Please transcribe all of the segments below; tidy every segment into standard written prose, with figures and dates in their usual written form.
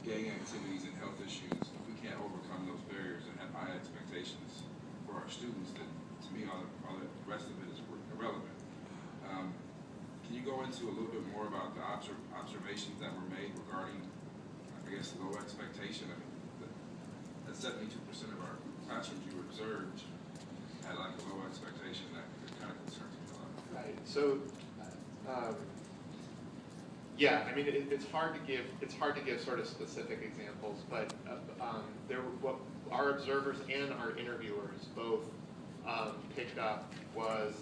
gang activities and health issues, if we can't overcome those barriers and have high expectations for our students, then to me all the rest of it is irrelevant. Can you go into a little bit more about the observations that were made regarding, I guess, low expectation? I mean, that 72% of our classrooms you observed had like a low expectation that kind of concerns me a lot. Right. So, yeah, I mean, it's hard to give sort of specific examples, but what our observers and our interviewers both picked up was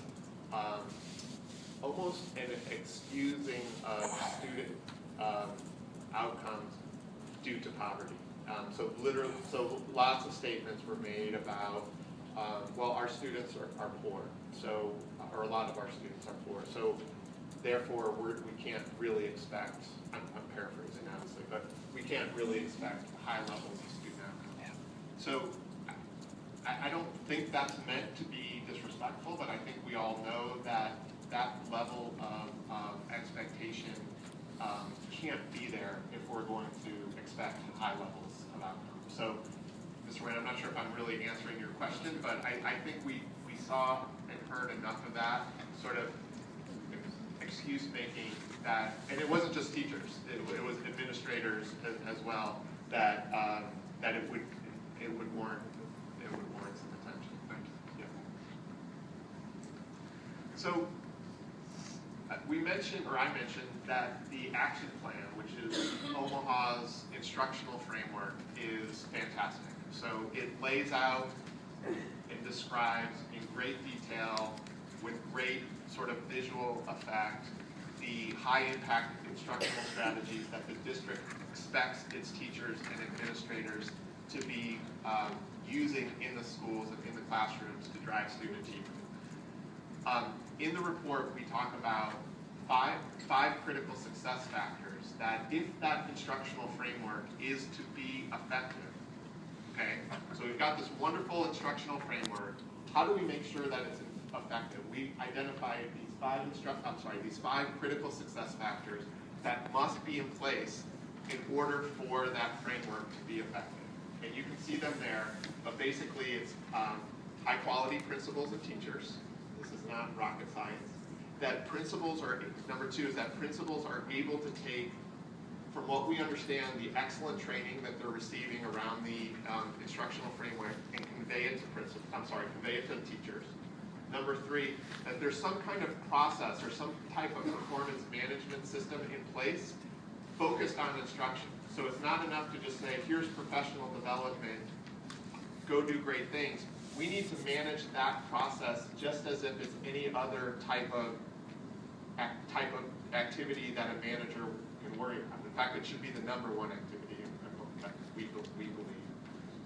almost an excusing of student outcomes due to poverty. So lots of statements were made about, well, our students are poor, so, or a lot of our students are poor, so therefore we can't really expect, I'm paraphrasing honestly, but we can't really expect high levels of student outcomes. So I don't think that's meant to be disrespectful, but I think we all know that that level of expectation can't be there if we're going to expect high levels of outcomes. So, Mr. Rand, I'm not sure if I'm really answering your question, but I think we saw and heard enough of that sort of excuse making that, and it wasn't just teachers, it was administrators as well, that that it would warrant some attention. Thank you. Yeah. So we mentioned, or I mentioned, that the action plan, which is Omaha's instructional framework, is fantastic. So it lays out and describes in great detail, with great sort of visual effect, the high impact instructional strategies that the district expects its teachers and administrators to be using in the schools and in the classrooms to drive student achievement. In the report, we talk about five critical success factors that, if that instructional framework is to be effective, okay? So we've got this wonderful instructional framework. How do we make sure that it's effective? We identified these five critical success factors that must be in place in order for that framework to be effective. And you can see them there, but basically it's high quality principals and teachers. This is not rocket science. That principals are, number two is that principals are able to take, from what we understand, the excellent training that they're receiving around the instructional framework and convey it to teachers. Number three, that there's some kind of process or some type of performance management system in place focused on instruction. So it's not enough to just say, here's professional development, go do great things. We need to manage that process just as if it's any other type of activity that a manager can worry about. In fact, it should be the number one activity we believe.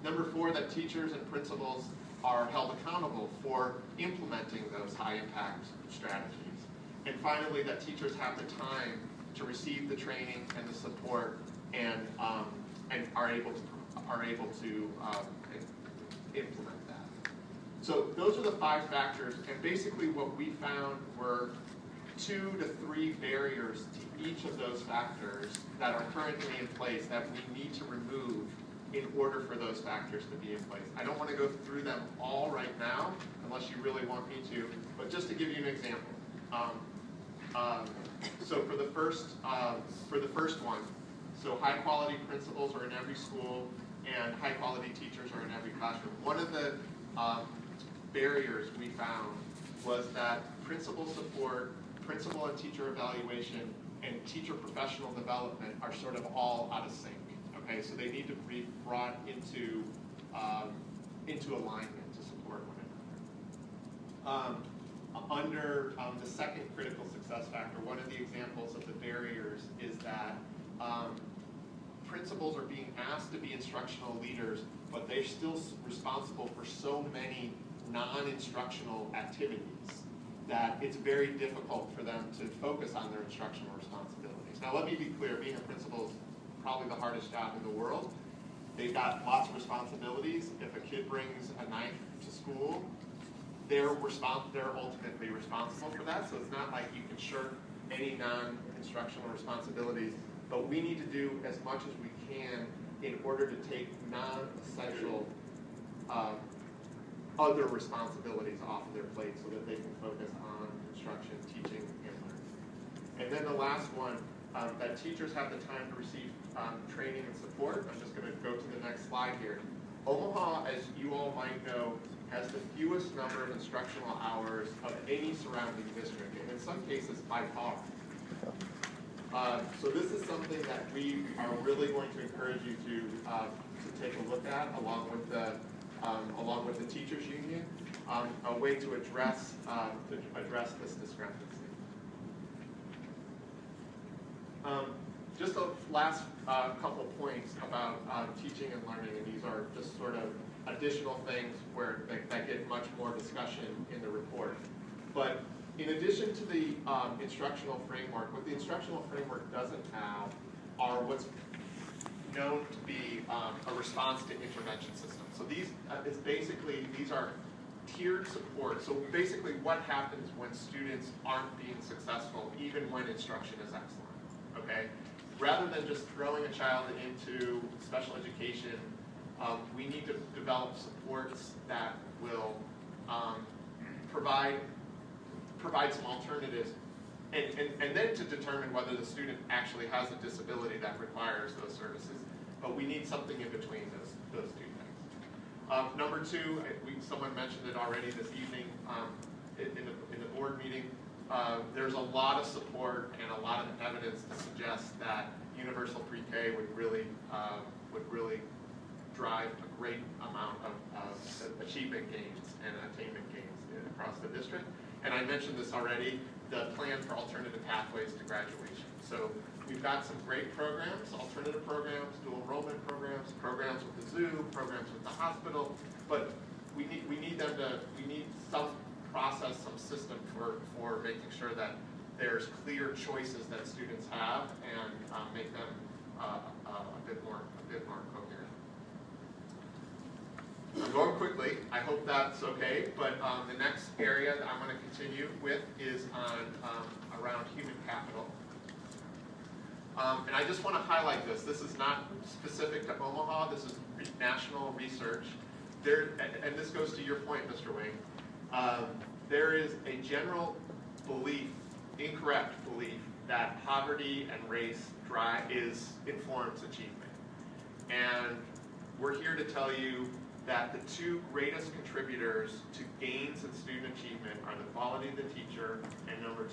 Number four, that teachers and principals are held accountable for implementing those high impact strategies. And finally, that teachers have the time to receive the training and the support and are able to implement that. So those are the five factors, and basically what we found were 2 to 3 barriers to each of those factors that are currently in place that we need to remove in order for those factors to be in place. I don't want to go through them all right now, unless you really want me to, but just to give you an example. So for the first one, so high quality principals are in every school and high quality teachers are in every classroom. One of the barriers we found was that principal support, principal and teacher evaluation, and teacher professional development are sort of all out of sync. Okay, so they need to be brought into alignment to support one another. Under the second critical success factor, one of the examples of the barriers is that principals are being asked to be instructional leaders, but they're still responsible for so many non-instructional activities that it's very difficult for them to focus on their instructional responsibilities. Now let me be clear, being a principal is probably the hardest job in the world. They've got lots of responsibilities. If a kid brings a knife to school, they're ultimately responsible for that, so it's not like you can shirk any non-instructional responsibilities, but we need to do as much as we can in order to take non-essential other responsibilities off of their plate so that they can focus on instruction, teaching, and learning. And then the last one, that teachers have the time to receive training and support. I'm just going to go to the next slide here. Omaha, as you all might know, has the fewest number of instructional hours of any surrounding district, and in some cases by far. So this is something that we are really going to encourage you to take a look at, along with the teachers union, a way to address this discrepancy. Just a last couple points about teaching and learning, and these are just sort of additional things that get much more discussion in the report. But in addition to the instructional framework, what the instructional framework doesn't have are what's known to be a response to intervention system. So these are tiered support. So basically what happens when students aren't being successful even when instruction is excellent, okay? Rather than just throwing a child into special education, we need to develop supports that will provide some alternatives, and then to determine whether the student actually has a disability that requires those services. But we need something in between those two things. Number two, someone mentioned it already this evening in the board meeting. There's a lot of support and a lot of evidence to suggest that universal pre-K would really drive a great amount of achievement gains and attainment gains across the district. And I mentioned this already, the plan for alternative pathways to graduation. So we've got some great programs, alternative programs, dual enrollment programs, programs with the zoo, programs with the hospital, but we need some process, some system for making sure that there's clear choices that students have and make them a bit more coherent. I'm going quickly. I hope that's okay. But the next area that I'm going to continue with is around human capital. And I just want to highlight this. This is not specific to Omaha. This is national research. And this goes to your point, Mr. Wing. There is a general belief, incorrect belief, that poverty and race informs achievement. And we're here to tell you that the two greatest contributors to gains in student achievement are the quality of the teacher and number two,